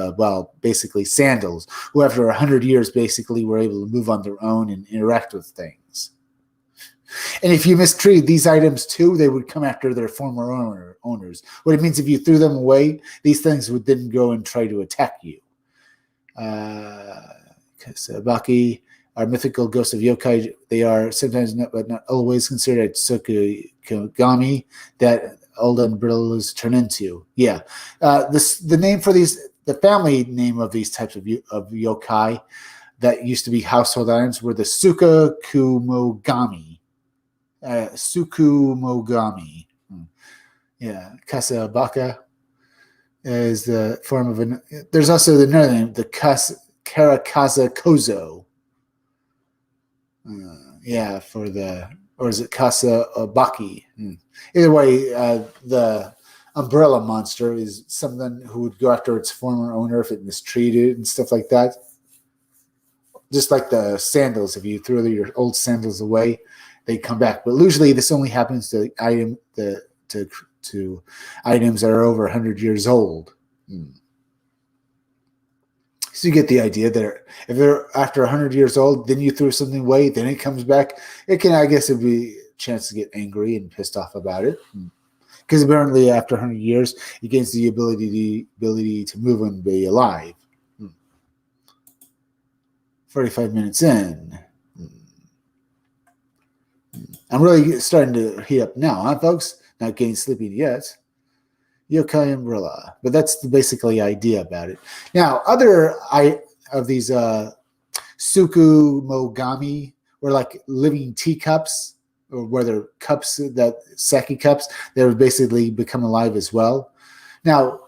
Basically sandals, who after 100 years basically were able to move on their own and interact with things. And if you mistreated these items too, they would come after their former owners. What it means, if you threw them away, these things would then go and try to attack you. Kasabaki are mythical ghosts of yokai. They are sometimes but not always considered Tsukugami that old umbrellas turn into. Yeah. The name for these, the family name of these types of yokai that used to be household items were the Sukakumogami. Sukumogami. Yeah. Kasabaka is the form of there's also another name, the Karakaza Kozo. Or is it Kasa Baki? Either way, the umbrella monster is someone who would go after its former owner if it mistreated and stuff like that. Just like the sandals, if you throw your old sandals away, they come back. But usually, this only happens to to items that are over 100 years old. So you get the idea that if they're after 100 years old, then you throw something away, then it comes back. It can, I guess, it'd be a chance to get angry and pissed off about it. Because apparently, after 100 years, it gains the ability to move and be alive. 45 minutes in. I'm really starting to heat up now, huh, folks? Not getting sleepy yet. Yokai Umbrella. But that's the basically idea about it. Now, other of these Suku Mogami were like living teacups, or where they're cups, that sake cups, that would basically become alive as well. Now,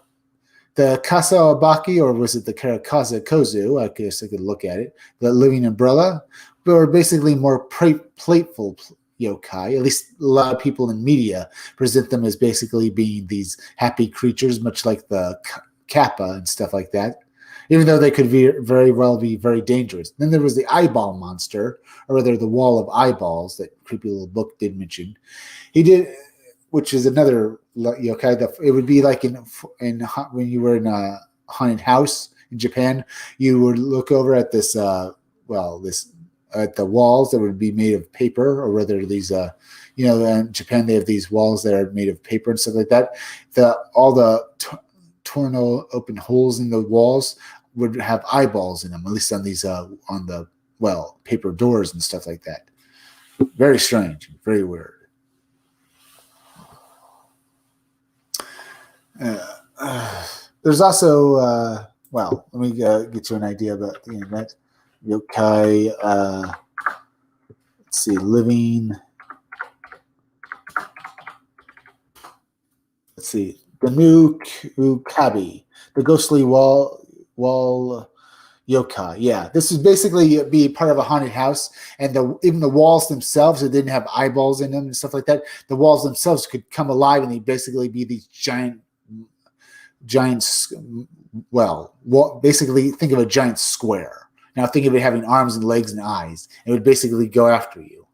the Kasawabaki, or was it the Karakaza Kozu, I guess I could look at it, the living umbrella, were basically more playful yokai. At least a lot of people in media present them as basically being these happy creatures, much like the kappa and stuff like that, even though they could very well be very dangerous. Then there was the eyeball monster, or rather the wall of eyeballs that creepy little book did mention. He did, which is another yokai. It would be like in when you were in a haunted house in Japan, you would look over at this at the walls that would be made of paper, or rather these, in Japan they have these walls that are made of paper and stuff like that. All the torn open holes in the walls would have eyeballs in them, at least on these on the paper doors and stuff like that. Very strange, very weird. There's also let me get you an idea about the internet. Yokai, let's see, living. Let's see, the new Ukabi, the ghostly wall yokai. Yeah, this would basically be part of a haunted house, and even the walls themselves, that didn't have eyeballs in them and stuff like that. The walls themselves could come alive, and they'd basically be these giant. Basically, think of a giant square. Now think of it having arms and legs and eyes. It would basically go after you.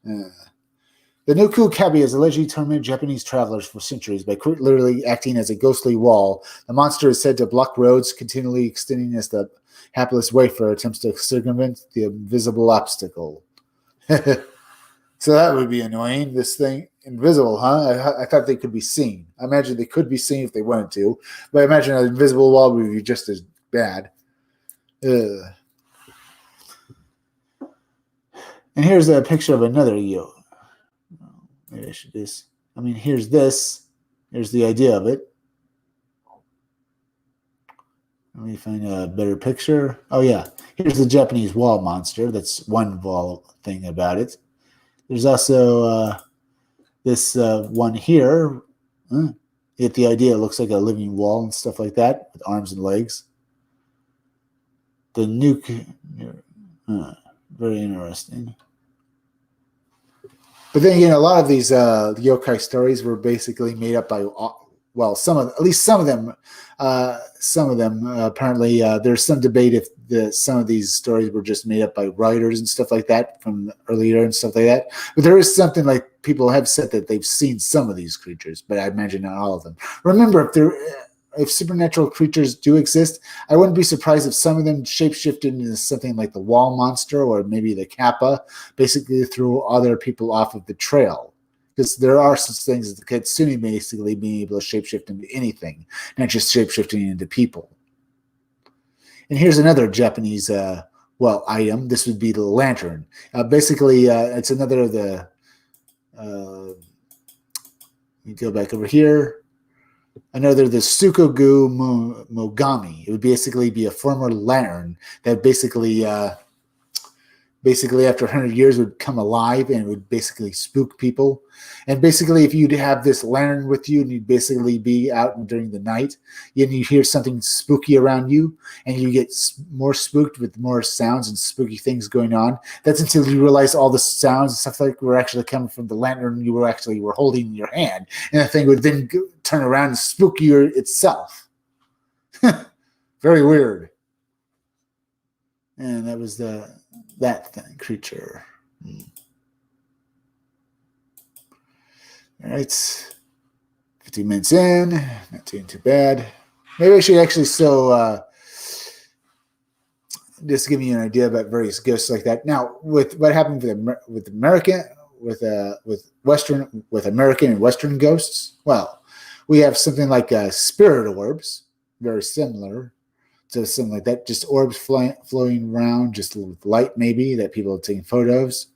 The Nuku Kabi has allegedly tormented Japanese travelers for centuries by literally acting as a ghostly wall. The monster is said to block roads, continually extending as the hapless wayfarer attempts to circumvent the invisible obstacle. So that would be annoying. This thing, invisible, huh? I thought they could be seen. I imagine they could be seen if they wanted to, but I imagine an invisible wall would be just as bad. And here's a picture of another yo. Maybe I should just. Here's this. Here's the idea of it. Let me find a better picture. Oh yeah, here's the Japanese wall monster. That's one wall thing about it. There's also this one here. Get the idea? It looks like a living wall and stuff like that with arms and legs. The nuke, very interesting. But then again, a lot of these yokai stories were basically made up by, some of them. Apparently, there's some debate if some of these stories were just made up by writers and stuff like that from earlier and stuff like that. But there is something like people have said that they've seen some of these creatures, but I imagine not all of them. Remember, if supernatural creatures do exist, I wouldn't be surprised if some of them shapeshifted into something like the wall monster or maybe the kappa, basically threw other people off of the trail. Because there are such things as the kitsune basically being able to shapeshift into anything, not just shapeshifting into people. And here's another Japanese item. This would be the lantern. Basically, it's another of the. Let me go back over here. Another, the Sukogu Mogami. It would basically be a former lantern that basically basically after 100 years would come alive and would basically spook people. And basically, if you'd have this lantern with you and you'd basically be out during the night and you hear something spooky around you and you get more spooked with more sounds and spooky things going on, that's until you realize all the sounds and stuff like were actually coming from the lantern you were holding in your hand. And the thing would then turn around and spook you itself. Very weird. And that was that creature. All right. 15 minutes in. Not doing too bad. Maybe I should actually still just give you an idea about various ghosts like that. Now, with what happened with American, with American and Western ghosts, well, we have something like spirit orbs, very similar. So something like that, just orbs floating around, just with light maybe that people are taking photos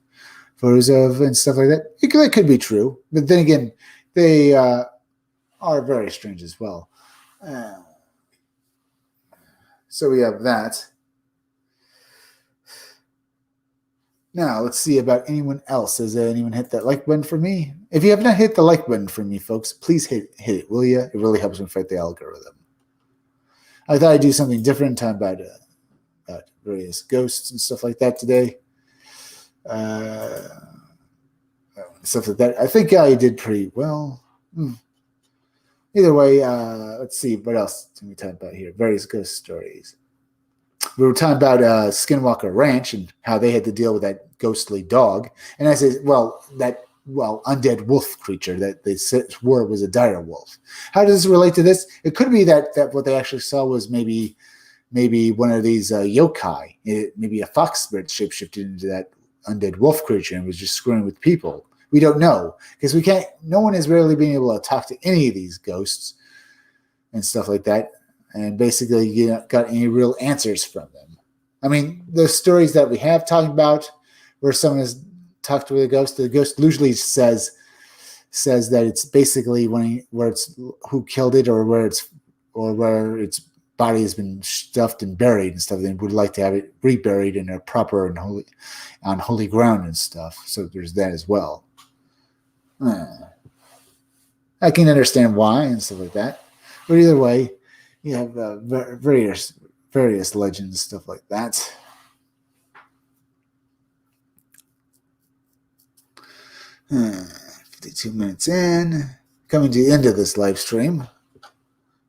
of and stuff like that. That could be true, but then again, they are very strange as well. So we have that. Now let's see about anyone else. Has anyone hit that like button for me? If you have not hit the like button for me, folks, please hit it, will you? It really helps me fight the algorithm. I thought I'd do something different, talking about various ghosts and stuff like that today. Stuff like that. I think I did pretty well. Either way, let's see. What else did we talk about here? Various ghost stories. We were talking about Skinwalker Ranch and how they had to deal with that ghostly dog. And I said, undead wolf creature that they swore was a dire wolf. How does this relate to this? It could be that what they actually saw was maybe one of these yokai, maybe a fox spirit shapeshifted into that undead wolf creature and was just screwing with people. We don't know because no one has really been able to talk to any of these ghosts and stuff like that, and basically got any real answers from them. I mean, the stories that we have talking about where someone has talked to the ghost usually says that it's basically where it's who killed it or where its body has been stuffed and buried and stuff. They would like to have it reburied in a proper and holy ground and stuff. So there's that as well. I can understand why and stuff like that. But either way, you have various legends, stuff like that. Hmm. 52 minutes in, coming to the end of this live stream.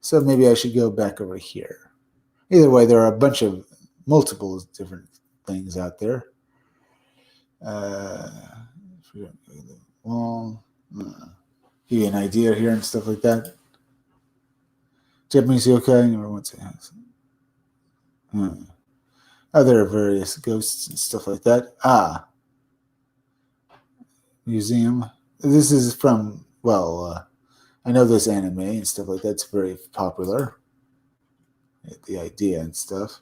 So maybe I should go back over here. Either way, there are a bunch of multiple different things out there. Give you an idea here and stuff like that. Japanese yokai, never once it has. Other various ghosts and stuff like that. Museum. This is from, I know this anime and stuff like that's very popular. The idea and stuff.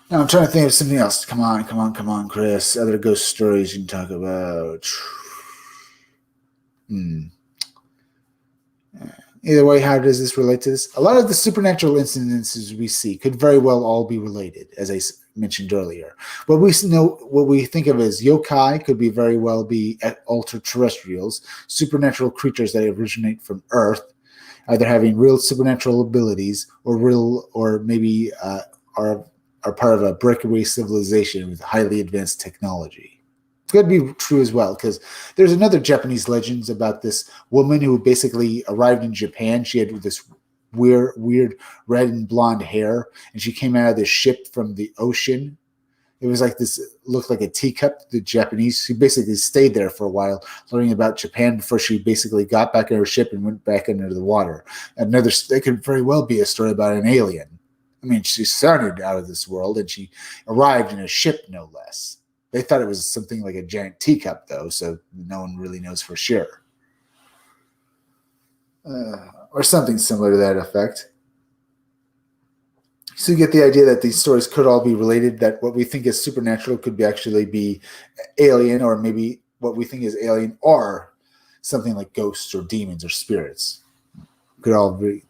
Now I'm trying to think of something else. Come on, Chris. Other ghost stories you can talk about. Either way, how does this relate to this? A lot of the supernatural incidences we see could very well all be related, as I mentioned earlier. What we think of as yokai could be very well be ultra-terrestrials, supernatural creatures that originate from Earth, either having real supernatural abilities or maybe are part of a breakaway civilization with highly advanced technology. Could be true as well, because there's another Japanese legend about this woman who basically arrived in Japan. She had this weird red and blonde hair, and she came out of this ship from the ocean. It was like this, looked like a teacup, the Japanese. She basically stayed there for a while, learning about Japan before she basically got back in her ship and went back under the water. It could very well be a story about an alien. I mean, she started out of this world, and she arrived in a ship, no less. They thought it was something like a giant teacup, though, so no one really knows for sure. Or something similar to that effect. So you get the idea that these stories could all be related, that what we think is supernatural could actually be alien, or maybe what we think is alien or something like ghosts or demons or spirits. Could all be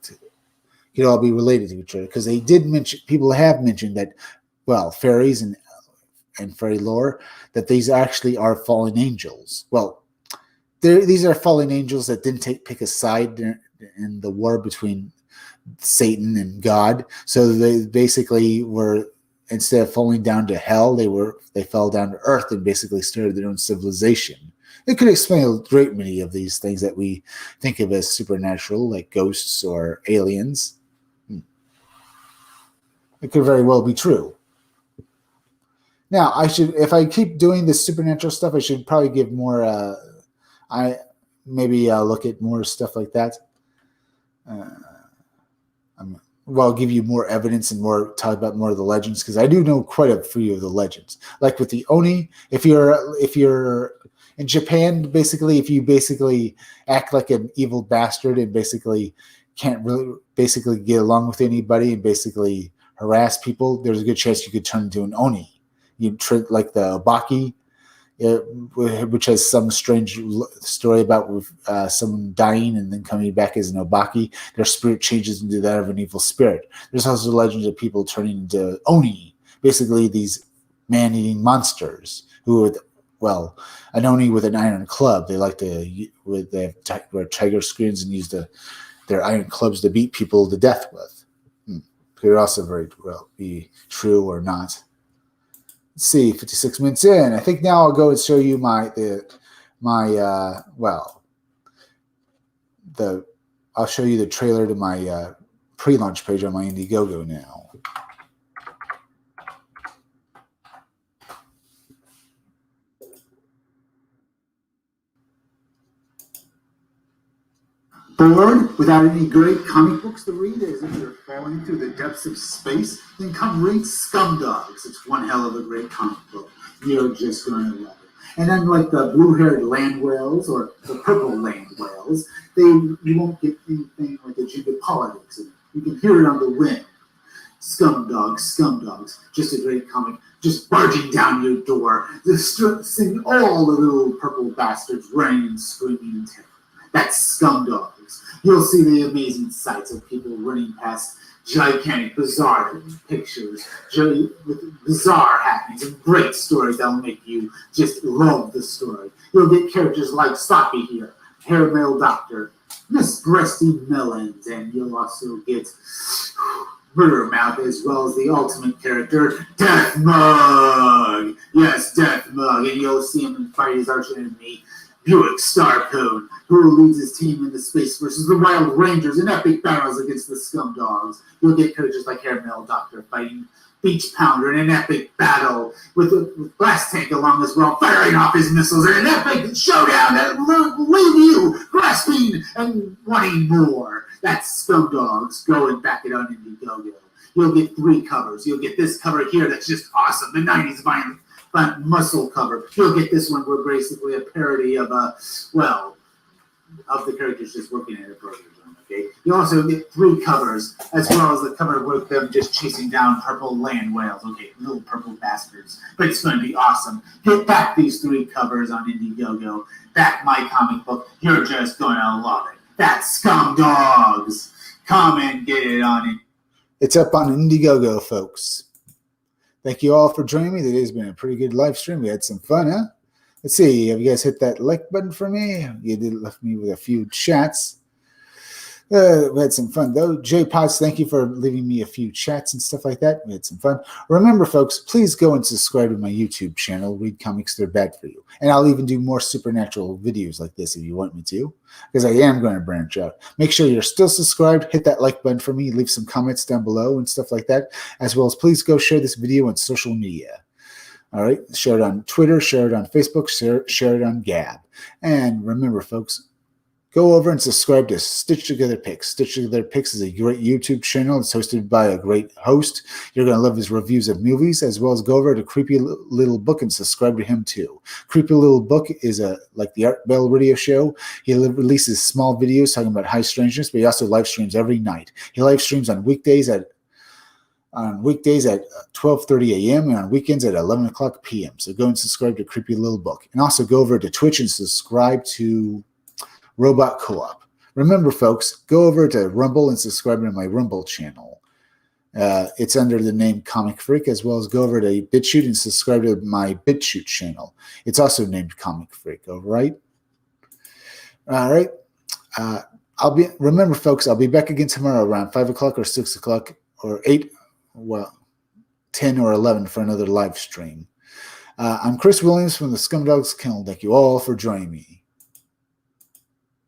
related to each other, because people have mentioned that, fairies and and fairy lore that these actually are fallen angels. Well, these are fallen angels that didn't pick a side in the war between Satan and God. So they basically were, instead of falling down to hell, they fell down to earth and basically started their own civilization. It could explain a great many of these things that we think of as supernatural, like ghosts or aliens. It could very well be true. Now, if I keep doing this supernatural stuff, I should probably give more. Look at more stuff like that. I'll give you more evidence and talk about more of the legends, because I do know quite a few of the legends. Like with the Oni, if you're in Japan, basically, if you basically act like an evil bastard and basically can't really basically get along with anybody and basically harass people, there's a good chance you could turn into an Oni. You trick like the Obaki, which has some strange story about someone dying and then coming back as an Obaki. Their spirit changes into that of an evil spirit. There's also legends of people turning into Oni, basically these man-eating monsters who, an Oni with an iron club. They like to wear tiger skins and use their iron clubs to beat people to death with. Could also very well be true or not. Let's see, 56 minutes in. I think now I'll go and show you I'll show you the trailer to my pre-launch page on my Indiegogo now. Bored without any great comic books to read as if you're falling through the depths of space? Then come read Scumdogs. It's one hell of a great comic book. You're just going to love it. And unlike the blue-haired land whales or the purple land whales, you won't get anything like agenda politics in it. You can hear it on the wind. Scumdogs. Just a great comic. Just barging down your door, seeing all the little purple bastards running and screaming in terror. That's Scumdogs. You'll see the amazing sights of people running past gigantic, bizarre pictures, with bizarre happenings, and great stories that'll make you just love the story. You'll get characters like Sloppy here, Hair Mail Doctor, Miss Breasty Melons, and you'll also get Murder Mouth, as well as the ultimate character, Death Mug. Yes, Death Mug, and you'll see him fight his arch enemy, Buick Starcode, who leads his team into space versus the Wild Rangers in epic battles against the Scumdogs. You'll get characters like Hair Mail Doctor fighting Beach Pounder in an epic battle with Blast Tank along as well, firing off his missiles in an epic showdown that will leave you grasping and wanting more. That's Scumdogs. Go and back it on Indiegogo. You'll get 3 covers. You'll get this cover here that's just awesome, the 90s violent muscle cover. You'll get this one where basically a parody of the characters just working at a burger joint. Okay, you also get 3 covers, as well as the cover with them just chasing down purple land whales. Okay, little purple bastards, but it's going to be awesome. Get back these 3 covers on Indiegogo. Back my comic book. You're just going to love it. That's Scumdogs. Come and get it on it. It's up on Indiegogo, folks. Thank you all for joining me. Today's been a pretty good live stream. We had some fun, huh? Let's see. Have you guys hit that like button for me? You did left me with a few chats. We had some fun, though. Jay Potts, thank you for leaving me a few chats and stuff like that. We had some fun. Remember, folks, please go and subscribe to my YouTube channel, Read Comics They're Bad For You. And I'll even do more supernatural videos like this if you want me to, because I am going to branch out. Make sure you're still subscribed. Hit that like button for me. Leave some comments down below and stuff like that, as well as please go share this video on social media. All right? Share it on Twitter, share it on Facebook, share it on Gab. And remember, folks, go over and subscribe to Stitch Together Picks. Stitch Together Picks is a great YouTube channel. It's hosted by a great host. You're going to love his reviews of movies, as well as go over to Creepy Little Book and subscribe to him too. Creepy Little Book is like the Art Bell radio show. He releases small videos talking about high strangeness, but he also live streams every night. He live streams on weekdays at 12:30 a.m. and on weekends at 11 o'clock p.m. So go and subscribe to Creepy Little Book. And also go over to Twitch and subscribe to Robot Co-op. Remember, folks, go over to Rumble and subscribe to my Rumble channel. It's under the name Comic Freak, as well as go over to BitChute and subscribe to my BitChute channel. It's also named Comic Freak. All right. Remember, folks, I'll be back again tomorrow around 5 o'clock or 6 o'clock or 8, 10 or 11 for another live stream. I'm Chris Williams from the Scumdogs Kennel. Thank you all for joining me.